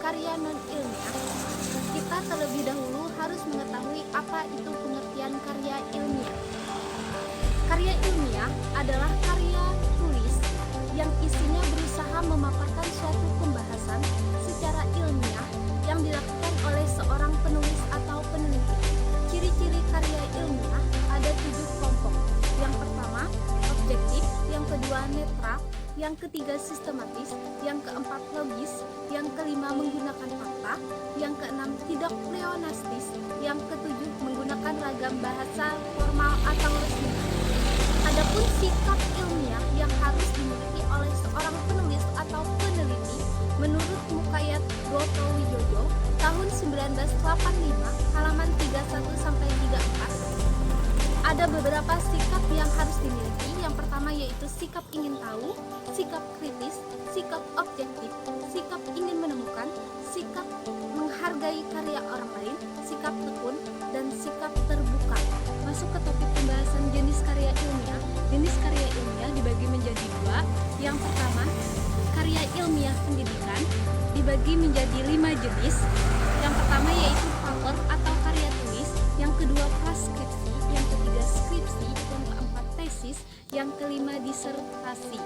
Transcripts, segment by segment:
karya non-ilmiah, kita terlebih dahulu harus mengetahui apa itu pengertian karya ilmiah. Karya ilmiah adalah karya tulis yang isinya berusaha memaparkan suatu pembahasan secara ilmiah yang dilakukan oleh seorang penulis atau peneliti. Ciri-ciri karya ilmiah ada 7 kelompok. Yang pertama, objektif, yang kedua netral, yang ketiga sistematis, yang keempat logis, yang kelima menggunakan fakta, yang keenam tidak pleonastis, yang ketujuh menggunakan ragam bahasa formal atau resmi. Adapun sikap ilmiah yang harus dimiliki oleh seorang penulis atau peneliti menurut Mukayat Broto Wijojo tahun 1985 halaman 31 sampai 34. Ada beberapa sikap yang harus dimiliki. Yang pertama yaitu sikap ingin tahu, sikap kritis, sikap objektif, sikap ingin menemukan, sikap menghargai karya orang lain, sikap tekun, dan sikap terbuka. Masuk ke topik pembahasan jenis karya ilmiah. Jenis karya ilmiah dibagi menjadi 2. Yang pertama, karya ilmiah pendidikan dibagi menjadi 5 jenis. Yang pertama yaitu paper atau karya tulis, yang kedua praskripsi, yang ketiga skripsi, yang keempat tesis, yang kelima disertasi.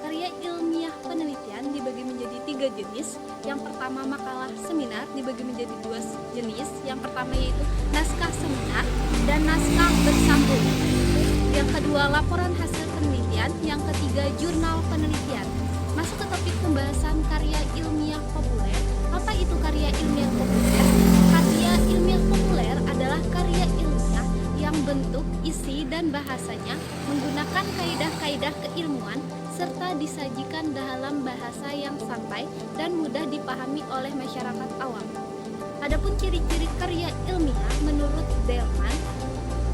Karya ilmiah penelitian dibagi menjadi 3 jenis. Yang pertama makalah seminar dibagi menjadi 2 jenis. Yang pertama yaitu naskah seminar dan naskah bersambung. Yang kedua laporan hasil penelitian. Yang ketiga jurnal penelitian. Masuk ke topik pembahasan karya ilmiah populer. Apa itu karya ilmiah populer? Karya ilmiah populer adalah karya ilmiah yang bentuk, isi, dan bahasanya menggunakan kaidah-kaidah keilmuan serta disajikan dalam bahasa yang santai dan mudah dipahami oleh masyarakat awam. Adapun ciri-ciri karya ilmiah menurut Delman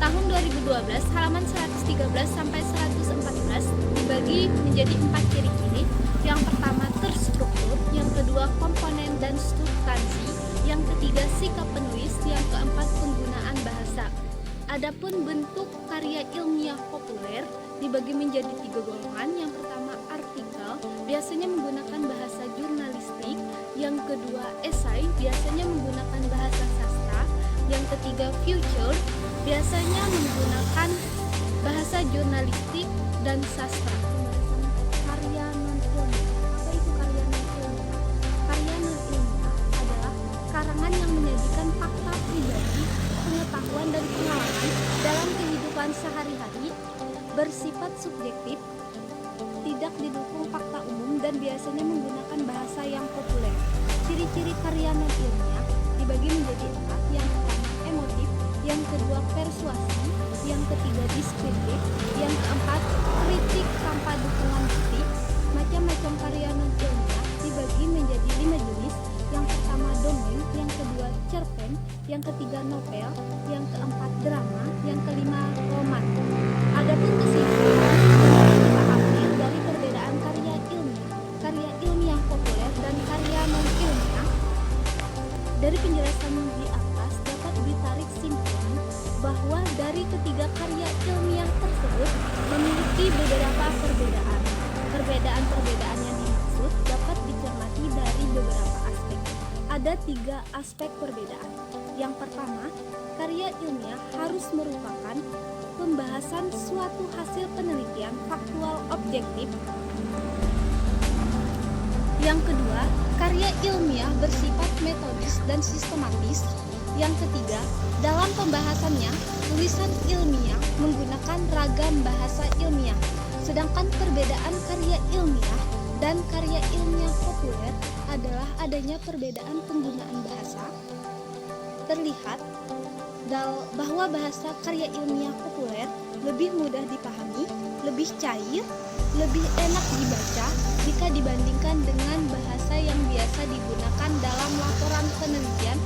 tahun 2012 halaman 113 sampai 114 dibagi menjadi 4 ciri-ciri. Yang pertama terstruktur, yang kedua komponen dan substansi, yang ketiga sikap penulis, yang keempat penggunaan bahasa. Adapun bentuk karya ilmiah populer dibagi menjadi 3 golongan. Yang pertama artikel, biasanya menggunakan bahasa jurnalistik. Yang kedua esai, biasanya menggunakan bahasa sastra. Yang ketiga future, biasanya menggunakan bahasa jurnalistik dan sastra. Karya non-ilmiah. Apa itu karya non-ilmiah? Karya non-ilmiah adalah karangan yang menyajikan fakta pribadi, pengetahuan dan pengalaman dalam kehidupan sehari-hari, bersifat subjektif, tidak didukung fakta umum, dan biasanya menggunakan bahasa yang populer. Ciri-ciri karya non-ilmiah dibagi menjadi 4. Yang pertama emotif, yang kedua persuasi, yang ketiga deskriptif, yang keempat kritik tanpa dukungan bukti. Macam-macam karya non-ilmiah dibagi menjadi 5 jenis. Yang pertama dongeng, yang kedua cerpen, yang ketiga novel, yang keempat drama, yang kelima roman. Adapun kesimpulan kita ambil dari perbedaan karya ilmiah populer dan karya non-ilmiah. Dari penjelasan di atas dapat ditarik simpulan bahwa dari ketiga karya ilmiah tersebut memiliki beberapa perbedaan. Perbedaan-perbedaan yang dimaksud dapat dicermati dari beberapa aspek. Ada 3 aspek perbedaan. Yang pertama, karya ilmiah harus merupakan pembahasan suatu hasil penelitian faktual objektif. Yang kedua, karya ilmiah bersifat metodis dan sistematis. Yang ketiga, dalam pembahasannya, tulisan ilmiah menggunakan ragam bahasa ilmiah. Sedangkan perbedaan karya ilmiah dan karya ilmiah populer adalah adanya perbedaan penggunaan bahasa. Terlihat bahwa bahasa karya ilmiah populer lebih mudah dipahami, lebih cair, lebih enak dibaca jika dibandingkan dengan bahasa yang biasa digunakan dalam laporan penelitian